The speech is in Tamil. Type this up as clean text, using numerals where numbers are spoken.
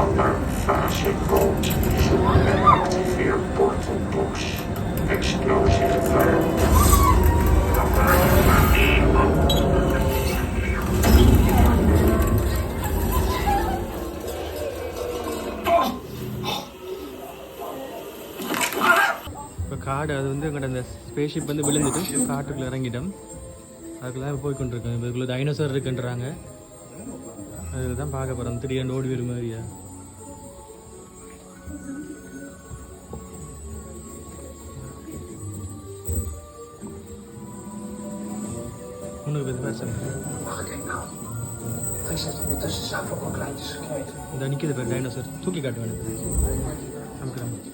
Alarmfase rood. Zoek en activeer portalbox. Explosive environment. இப்போ காடு அது வந்து எங்கள்கிட்ட அந்த ஸ்பேஸ்ஷிப் வந்து விழுந்துட்டு காட்டுக்குள்ளே இறங்கிட்டோம். அதுக்குள்ளே போய் கொண்டிருக்கோம். இப்போ இதுக்குள்ளே டைனோசர் இருக்குன்றாங்க. அதுக்கு தான் பார்க்க போகிறோம். திடீர்னு ஓடி வரும் மாதிரியா. முன்னுக்கு போய் பேசுகிறேன். இந்த நிற்கிது பேர் டைனோசர். தூக்கி காட்டுவேன். நமக்கு